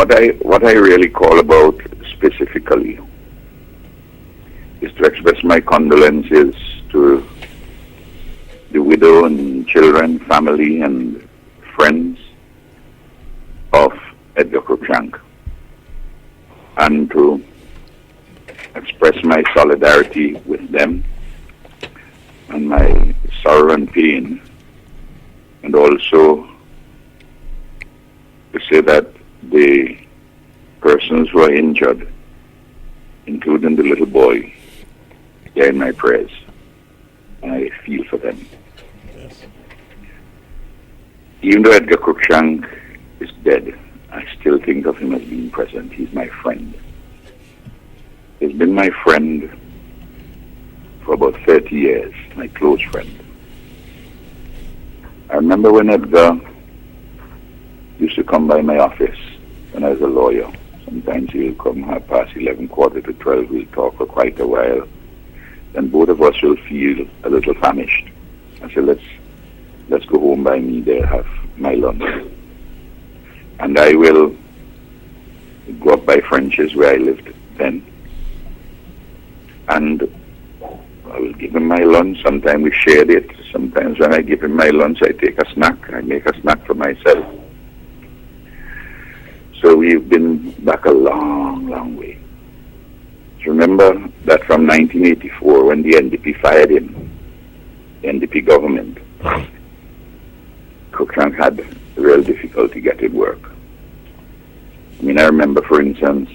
what I really call about specifically is to express my condolences to the widow and children, family, and friends of Edgar Cruickshank, and to express my solidarity with them and my sorrow and pain, and also to say that the persons who are injured, including the little boy, they're in my prayers. I feel for them. Yes. Even though Edgar Cruickshank is dead, I still think of him as being present. He's my friend. He's been my friend for about 30 years, my close friend. I remember when Edgar used to come by my office when I was a lawyer. Sometimes he'll come past 11, quarter to 12. We'll talk for quite a while. Then both of us will feel a little famished. I said, let's go home by me there, have my lunch. And I will go up by French's where I lived then. And I will give him my lunch. Sometimes we shared it. Sometimes when I give him my lunch, I take a snack. I make a snack for myself. So we've been back a long, long way. Remember that from 1984, when the NDP fired him, the NDP government, Cruickshank had real difficulty getting work. I mean, I remember, for instance,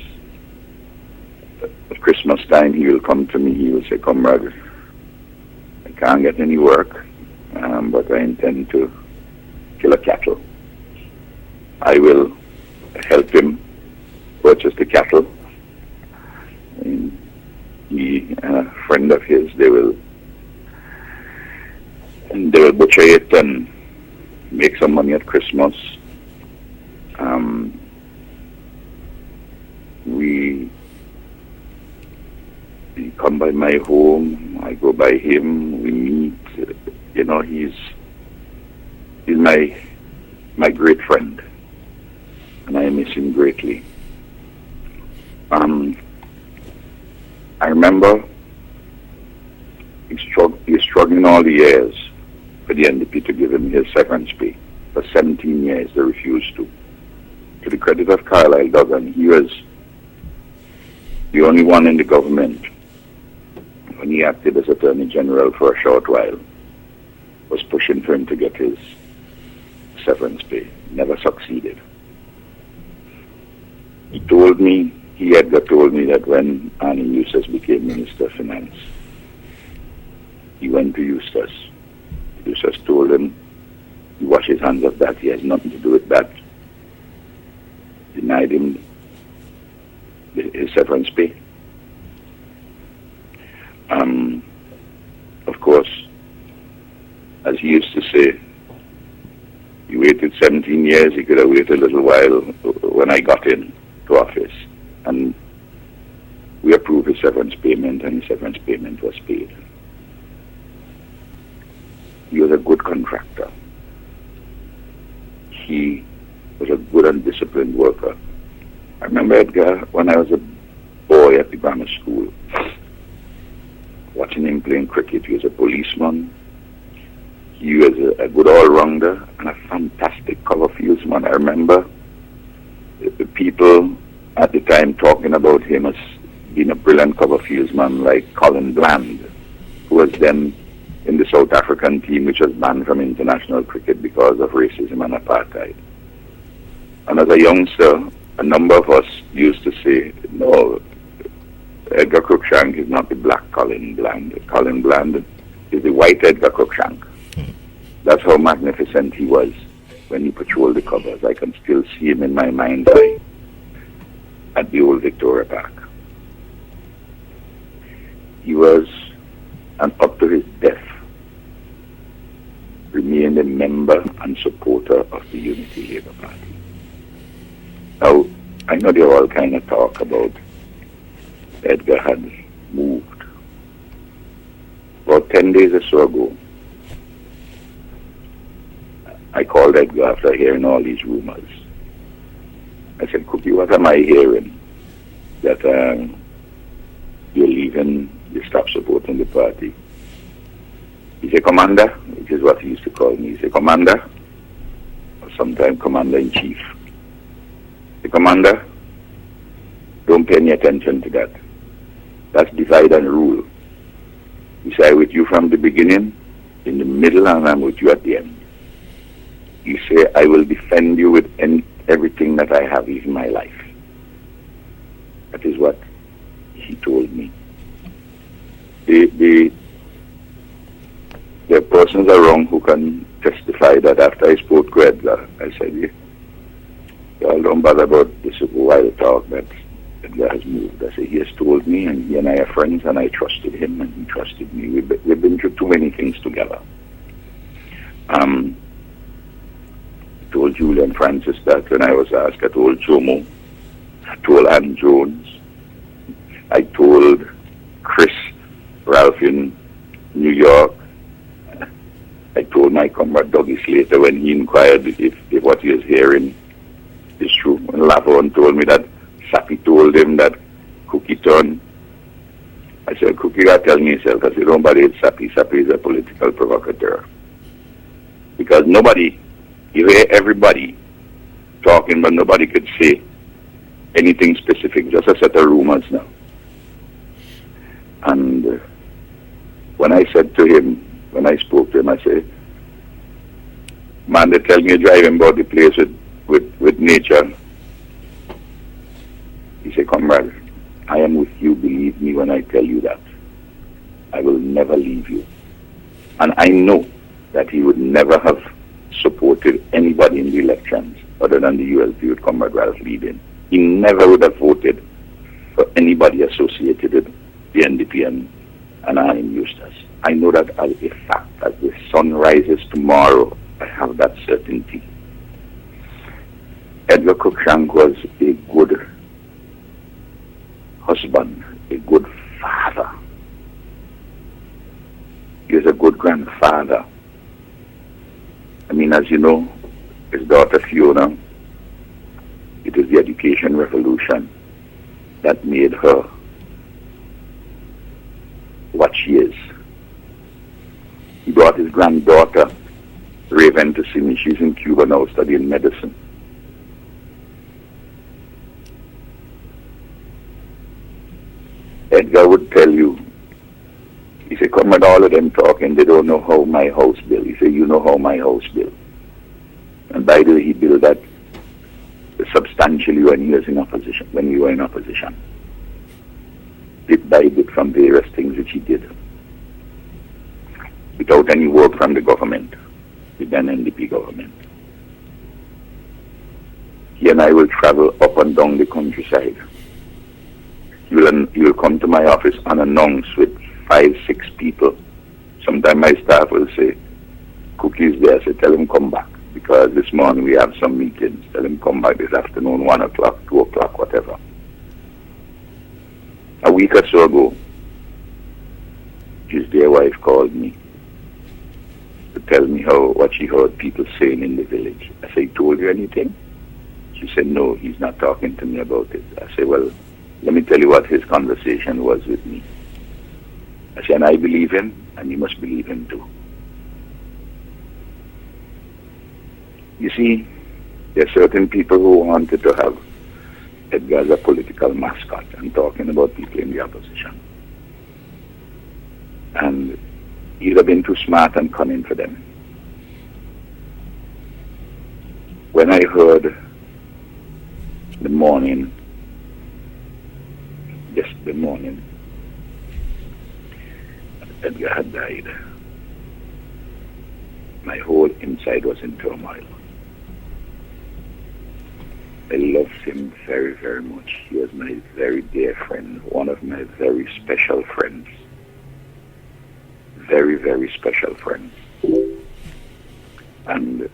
at Christmas time, he will come to me, he will say, "Comrade, I can't get any work, but I intend to kill a cattle. I will help him purchase the cattle. And he and a friend of his, they will butcher it and make some money at Christmas. He come by my home, I go by him, we meet. You know, he's my great friend, and I miss him greatly. I remember he's struggling all the years for the NDP to give him his severance pay. For 17 years, they refused to. To the credit of Carlyle Duggan, he was the only one in the government, when he acted as Attorney General for a short while, was pushing for him to get his severance pay. Never succeeded. Edgar told me that when Annie Eustace became Minister of Finance, he went to Eustace. Eustace told him, he washed his hands of that, he has nothing to do with that. Denied him his severance pay. Of course, as he used to say, he waited 17 years, he could have waited a little while when I got into office. And we approved his severance payment, and his severance payment was paid. He was a good contractor. He was a good and disciplined worker. I remember Edgar, when I was a boy at the grammar school, watching him playing cricket. He was a policeman. He was a good all-rounder and a fantastic cover fieldsman. I remember the people at the time talking about him as being a brilliant cover fieldsman, like Colin Bland, who was then in the South African team, which was banned from international cricket because of racism and apartheid. And as a youngster, a number of us used to say, no, Edgar Cruickshank is not the black Colin Bland. Colin Bland is the white Edgar Cruickshank. That's how magnificent he was when he patrolled the covers. I can still see him in my mind's eye at the old Victoria Park. He was, and up to his death, remained a member and supporter of the Unity Labour Party. Now, I know they all kind of talk about Edgar had moved. About 10 days or so ago, I called Edgar after hearing all these rumors. I said, Cookie, what am I hearing? That you're leaving, you stop supporting the party. He said, Commander, which is what he used to call me. He said, Commander, or sometimes Commander-in-Chief. The Commander, don't pay any attention to that. That's divide and rule. He said, I'm with you from the beginning, in the middle, and I'm with you at the end. He said, I will defend you with everything that I have, even my life. That is what he told me. There are persons around who can testify that after I spoke to Edgar, I said, y'all don't bother about this wild talk that Edgar has moved. I said, he has told me, and he and I are friends, and I trusted him, and he trusted me. We've been through too many things together. I told Julian Francis that when I was asked. I told Jomo. I told Ann Jones. I told Chris Ralph in New York. I told my comrade Dougie Slater when he inquired if what he was hearing is true. When Lavon told me that Sappy told him that Cookie turned. I said, Cookie got tell me himself. I said, nobody is Sappy. Sappy is a political provocateur. Because nobody, you hear everybody talking, but nobody could say anything specific, just a set of rumors now. And when I said to him, when I spoke to him, I said, man, they tell me you're driving about the place with nature. He said, comrade, I am with you, believe me when I tell you that. I will never leave you. And I know that he would never have supported anybody in the elections other than the ULP with Comrade Ralph leading. He never would have voted for anybody associated with the NDP and I in Eustace. I know that as a fact. As the sun rises tomorrow, I have that certainty. Edgar Cruickshank was a good husband, a good father. He was a good grandfather. I mean, as you know, his daughter Fiona, it is the education revolution that made her what she is. He brought his granddaughter, Raven, to see me. She's in Cuba now studying medicine. Edgar would tell you, he said, come with all of them talking, they don't know how my house built. He said, you know how my house built. And by the way, he built that substantially when he was in opposition, when we were in opposition. Bit by bit from various things which he did. Without any work from the government, with an NDP government. He and I will travel up and down the countryside. He will come to my office unannounced with 5, 6 people. Sometimes my staff will say, Cookie's there, so tell him come back. Because this morning we have some meetings. Tell him come back this afternoon, 1 o'clock, 2 o'clock, whatever. A week or so ago, his dear wife called me to tell me what she heard people saying in the village. I said, he told you anything? She said, no, he's not talking to me about it. I said, well, let me tell you what his conversation was with me. I said, and I believe him, and you must believe him too. You see, there are certain people who wanted to have Edgar as a political mascot and talking about people in the opposition. And he'd have been too smart and cunning for them. When I heard the morning, yesterday morning, Edgar had died, my whole inside was in turmoil. I loved him very, very much. He was my very dear friend, one of my very special friends. Very, very special friends. And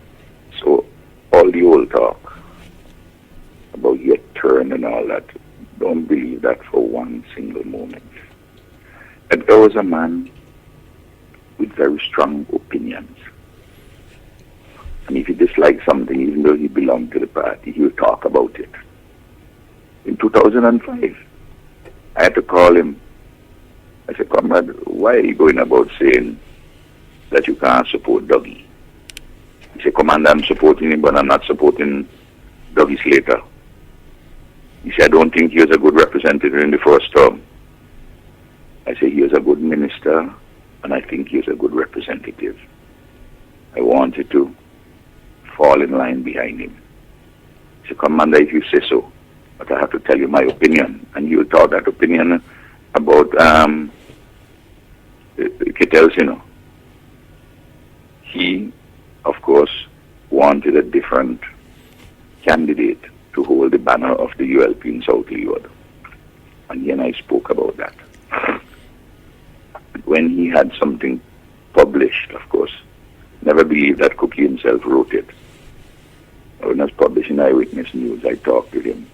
so all the old talk about your turn and all that, don't believe that for one single moment. Edgar was a man with very strong opinions. And if he disliked something, even though he belonged to the party, he would talk about it. in 2005. I had to call him. I said, comrade, why are you going about saying that you can't support Dougie? He said, Commander, I'm supporting him, but I'm not supporting Dougie Slater. He said, I don't think he was a good representative in the first term. I said, he was a good minister, and I think he was a good representative. I wanted to fall in line behind him. He said, Commander, if you say so, but I have to tell you my opinion. And you thought that opinion about Kettles, He, of course, wanted a different candidate to hold the banner of the ULP in South Leeward. And he and I spoke about that. When he had something published, of course, never believed that Cookie himself wrote it. When I was publishing Eyewitness News, I talked to him.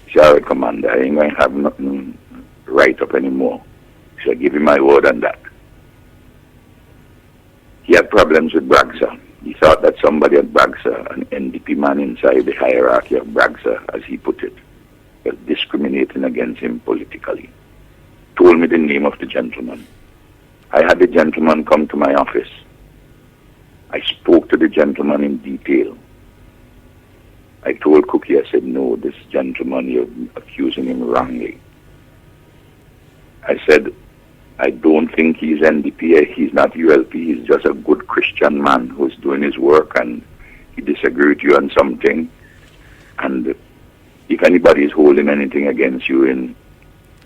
He said, all right, Commander, I ain't going to have nothing write up anymore. So I give him my word on that. He had problems with Bragsa. He thought that somebody at Bragsa, an NDP man inside the hierarchy of Bragsa, as he put it, was discriminating against him politically. Told me the name of the gentleman. I had the gentleman come to my office. I spoke to the gentleman in detail. I told Cookie, I said, no, this gentleman, you're accusing him wrongly. I said, I don't think he's NDP, he's not ULP, he's just a good Christian man who's doing his work, and he disagreed with you on something. And if anybody is holding anything against you in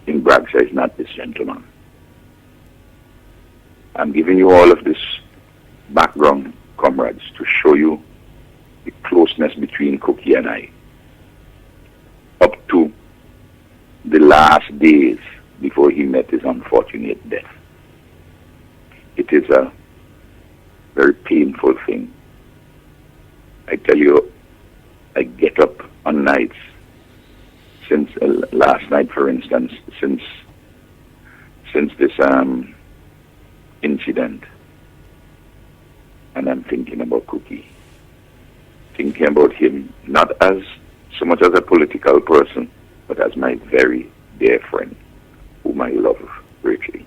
Bragsa, it's not this gentleman. I'm giving you all of this background, comrades, to show you the closeness between Cookie and I. Up to the last days before he met his unfortunate death. It is a very painful thing. I tell you, I get up on nights, since last night, for instance, since this incident, and I'm thinking about Cookie, thinking about him not as so much as a political person, but as my very dear friend, whom I love greatly.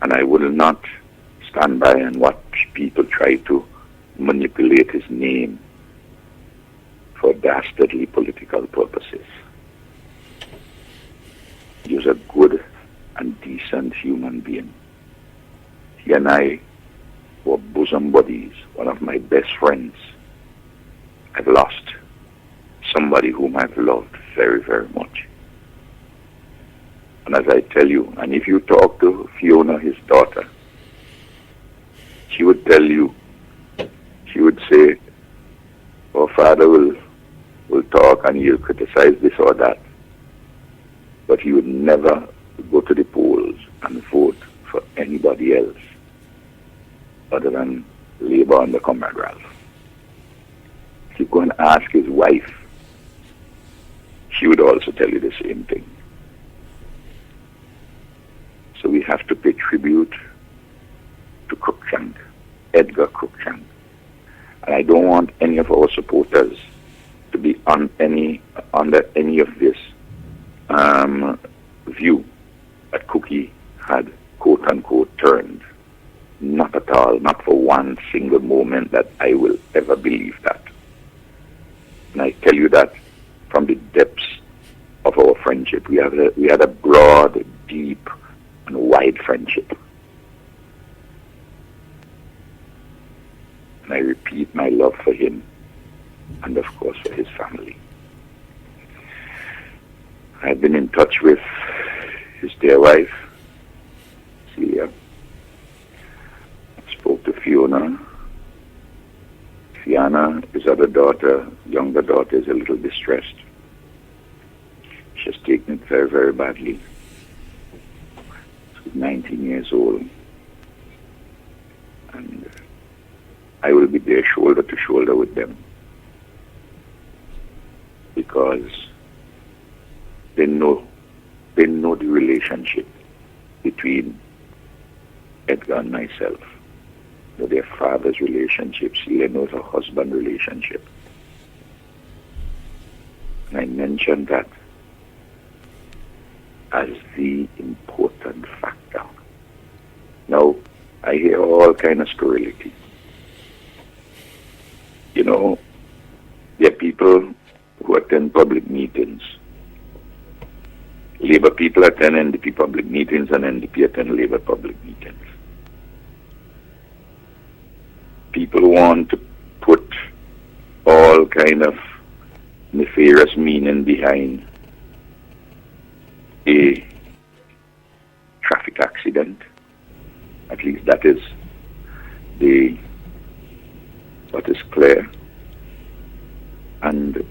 And I will not stand by and watch people try to manipulate his name for dastardly political purposes. He was a good and decent human being. He and I were bosom buddies, one of my best friends. I've lost somebody whom I've loved very, very much. And as I tell you, and if you talk to Fiona, his daughter, she would tell you, she would say, our father will talk and he'll criticize this or that, but he would never go to the polls and vote for anybody else other than Labour under Comrade Ralph. If you go and ask his wife, she would also tell you the same thing. So we have to pay tribute to Cruickshank, Edgar Cruickshank. And I don't want any of our supporters to be under any of this view that Cookie had quote-unquote turned. Not at all, not for one single moment that I will ever believe that. And I tell you that from the depths of our friendship. We had a broad, deep, and wide friendship. And I repeat my love for him and of course for his family. I've been in touch with his dear wife, Celia. I spoke to Fiona. Fiona, his other daughter, younger daughter, is a little distressed. She's taken it very, very badly. She's 19 years old. And I will be there shoulder to shoulder with them, because they know the relationship between Edgar and myself. Know their father's relationship. Celia knows her husband's relationship. And I mention that as the important factor. Now, I hear all kind of scurrility. You know, there are people who attend public meetings. Labour people attend NDP public meetings and NDP attend Labour public meetings. People want to put all kind of nefarious meaning behind a traffic accident. At least that is what is clear. And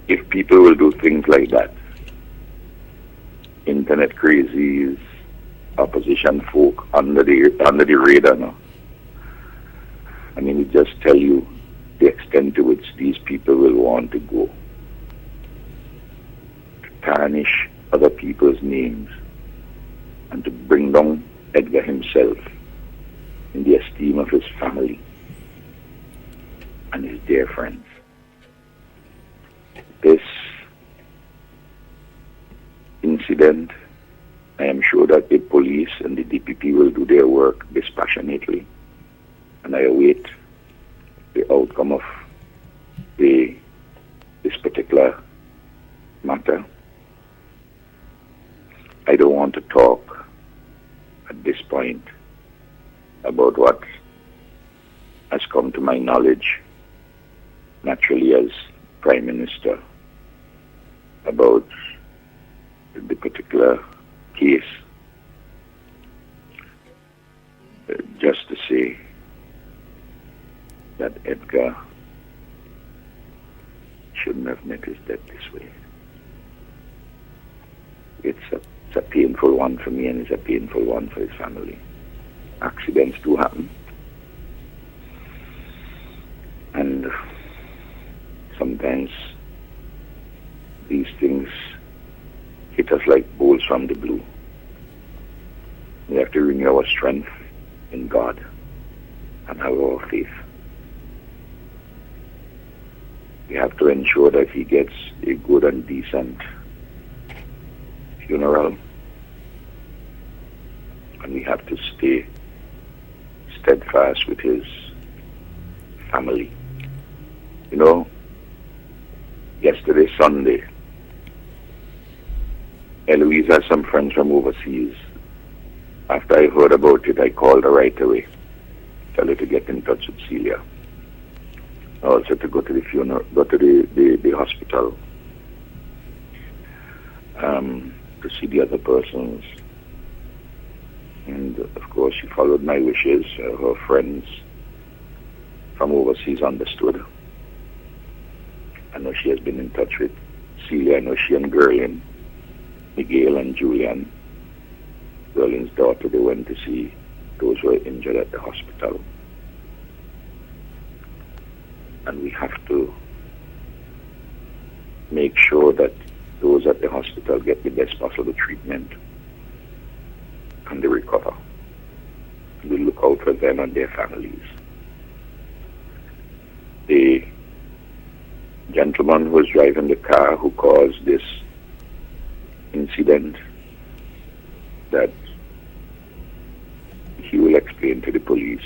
if people will do things like that, internet crazies, opposition folk under the radar now, I mean, it just tell you the extent to which these people will want to go to tarnish other people's names and to bring down Edgar himself in the esteem of his family and his dear friends. This incident, I am sure that the police and the DPP will do their work dispassionately, and I await the outcome of this particular matter. I don't want to talk at this point about what has come to my knowledge, naturally as Prime Minister, about the particular case. Just to say that Edgar shouldn't have met his death this way. It's a painful one for me, and it's a painful one for his family. Accidents do happen. And sometimes these things hit us like bolts from the blue. We have to renew our strength in God and have our faith. We have to ensure that he gets a good and decent funeral. And we have to stay steadfast with his family. You know, yesterday, Sunday, Eloise has some friends from overseas. After I heard about it, I called her right away. Tell her to get in touch with Celia. Also to go to the funeral, go to the hospital to see the other persons. And of course, she followed my wishes. Her friends from overseas understood. I know she has been in touch with Celia. I know she and Gerlin, Miguel and Julian, Gerlin's daughter, they went to see those who were injured at the hospital. And we have to make sure that those at the hospital get the best possible treatment and they recover. We look out for them and their families. The gentleman who was driving the car who caused this incident, that he will explain to the police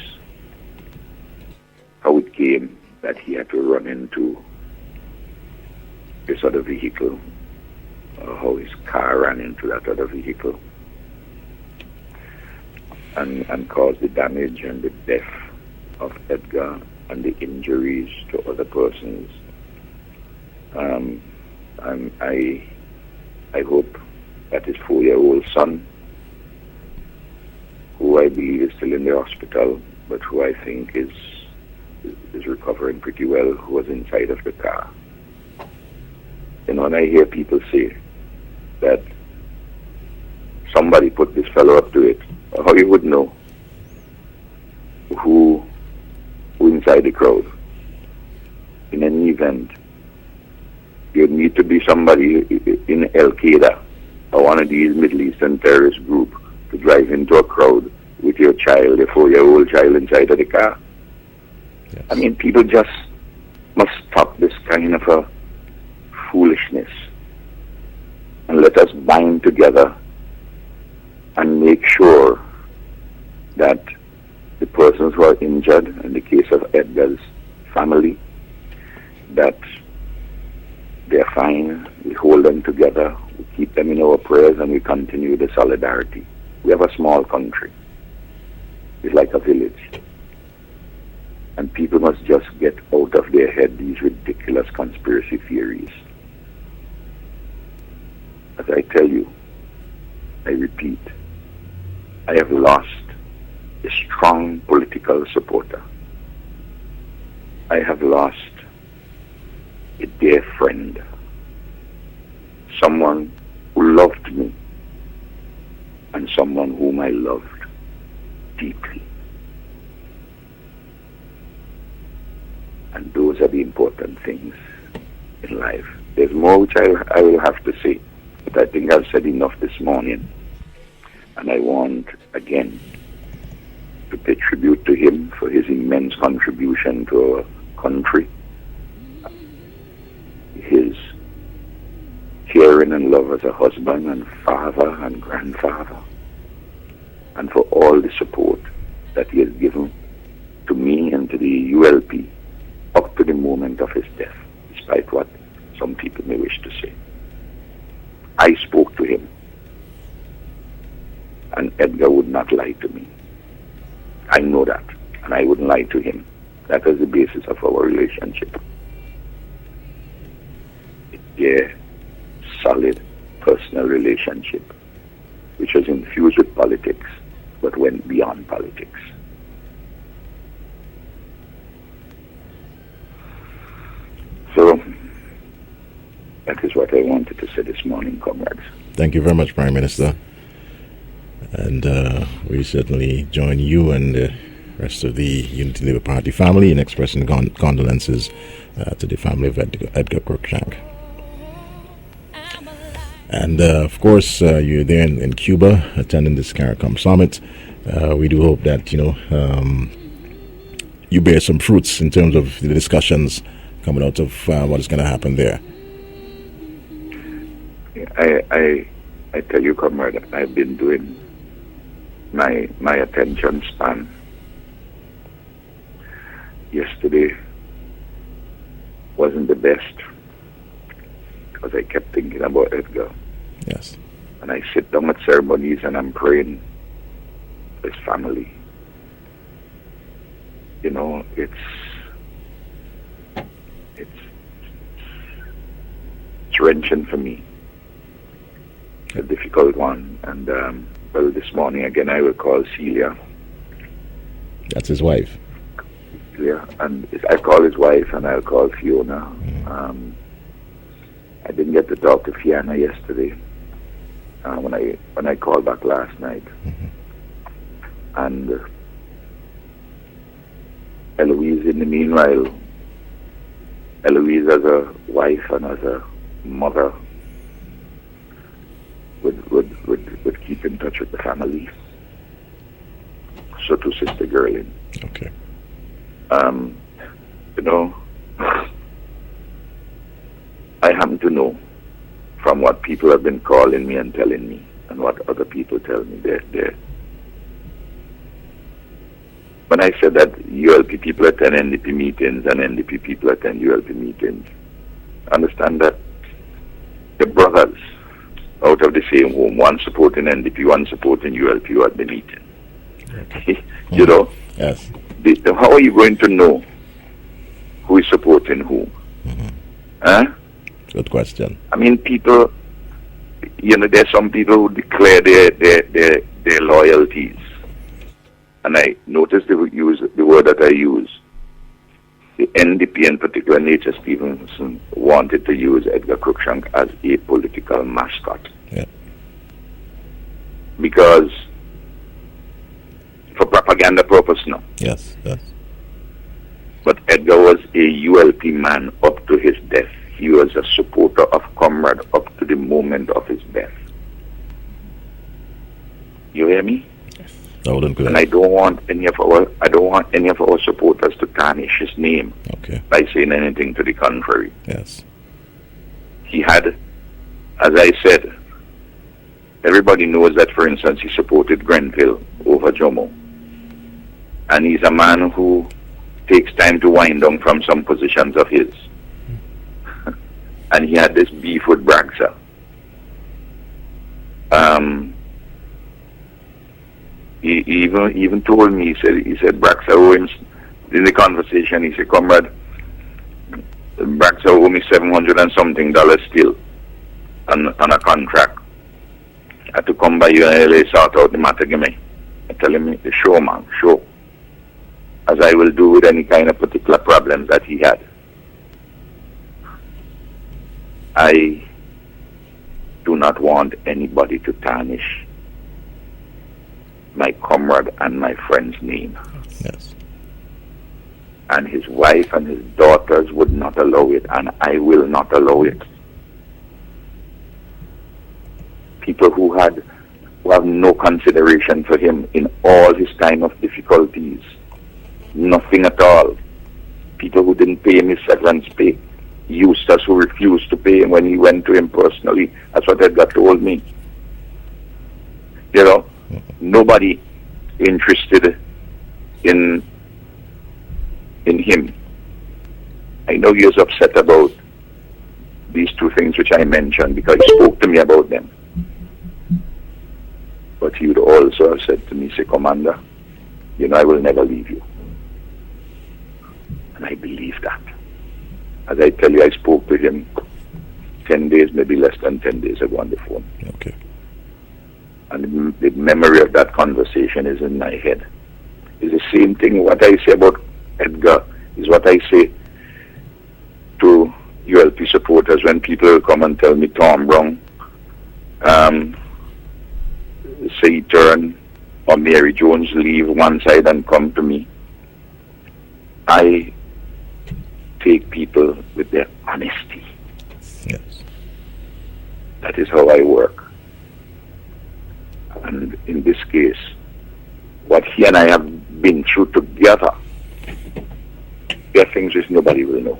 how it came that he had to run into this other vehicle, or how his car ran into that other vehicle and caused the damage and the death of Edgar and the injuries to other persons. I hope that his 4-year-old son, who I believe is still in the hospital, but who I think is recovering pretty well, who was inside of the car. You know, and I hear people say that somebody put this fellow up to it. How you would know who inside the crowd? In any event, you'd need to be somebody in Al-Qaeda or one of these Middle Eastern terrorist group to drive into a crowd with your child, a 4-year-old child inside of the car. Yes. I mean, people just must stop this kind of a foolishness. And let us bind together and make sure that the persons who are injured, in the case of Edgar's family, that they're fine. We hold them together, we keep them in our prayers, and we continue the solidarity. We have a small country. It's like a village. And people must just get out of their head these ridiculous conspiracy theories. As I tell you, I repeat, I have lost a strong political supporter. I have lost a dear friend, someone who loved me, and someone whom I loved deeply. And those are the important things in life. There's more which I will have to say, but I think I've said enough this morning. And I want, again, to pay tribute to him for his immense contribution to our country, his caring and love as a husband and father and grandfather, and for all the support that he has given to me and to the ULP up to the moment of his death, despite what some people may wish to say. I spoke to him, and Edgar would not lie to me. I know that, and I wouldn't lie to him. That was the basis of our relationship. A dear, solid, personal relationship, which was infused with politics, but went beyond politics. So, that is what I wanted to say this morning, comrades. Thank you very much, Prime Minister. And we certainly join you and the rest of the Unity Labour Party family in expressing condolences to the family of Edgar Cruickshank. And of course, you're there in Cuba attending this CARICOM summit. We do hope that you bear some fruits in terms of the discussions coming out of what is going to happen there. I tell you, comrade, I've been doing my attention span. Yesterday wasn't the best because I kept thinking about Edgar. Yes. And I sit down at ceremonies and I'm praying for his family. You know, it's wrenching for me. It's a difficult one. And well, this morning again I will call Celia. That's his wife. Yeah, and I call his wife and I'll call Fiona. Mm-hmm. I didn't get to talk to Fiona yesterday when I called back last night. Mm-hmm. And Eloise, in the meanwhile, Eloise as a wife and as a mother would keep in touch with the family. So to Sister Gerlin. Okay. You know, I happen to know from what people have been calling me and telling me, and what other people tell me. When I said that ULP people attend NDP meetings and NDP people attend ULP meetings, understand that the brothers out of the same home, one supporting NDP, one supporting ULP, who at the meeting. Okay. You know? Yes. How are you going to know who is supporting whom? Mm-hmm. Huh? Good question. I mean, people, you know, there's some people who declare their loyalties. And I noticed they would use the word that I use. The NDP, in particular, Nature Stevenson, wanted to use Edgar Cruickshank as a political mascot. Yeah. Because, for propaganda purpose, no. Yes, yes. But Edgar was a ULP man up to his death. He was a supporter of Comrade up to the moment of his death. You hear me? Yes. Loud and clear. And I don't want any of our supporters to tarnish his name Okay. by saying anything to the contrary. Yes. He had, as I said, everybody knows that, for instance, he supported Grenville over Jomo. And he's a man who takes time to wind down from some positions of his. And he had this beef with Bragsa. He even told me, he said Bragsa owe him, in the conversation, he said, comrade, Bragsa owe me $700 and something still on a contract. I had to come by you and LA sort out the matter, give me. I tell him, sure man, sure. As I will do with any kind of particular problems that he had. I do not want anybody to tarnish my comrade and my friend's name. Yes. And his wife and his daughters would not allow it, and I will not allow it. People who have no consideration for him in all his time of difficulties. Nothing at all. People who didn't pay him his severance pay. Eustace, who refused to pay him when he went to him personally. That's what Edgar told me. You know, nobody interested in him. I know he was upset about these two things which I mentioned because he spoke to me about them. But he would also have said to me, say, Commander, you know I will never leave you. And I believe that. As I tell you, I spoke to him 10 days, maybe less than 10 days ago on the phone. Okay. And the memory of that conversation is in my head. It's the same thing. What I say about Edgar is what I say to ULP supporters when people come and tell me Tom Brown, say turn, or Mary Jones leave one side and come to me. I take people with their honesty. Yes. That is how I work. And in this case, what he and I have been through together, there are things which nobody will know.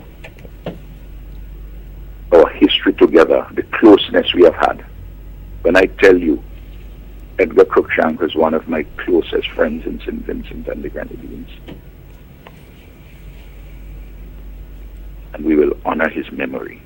Our history together, the closeness we have had. When I tell you, Edgar Cruickshank was one of my closest friends in St. Vincent and the Grenadines. And we will honor his memory.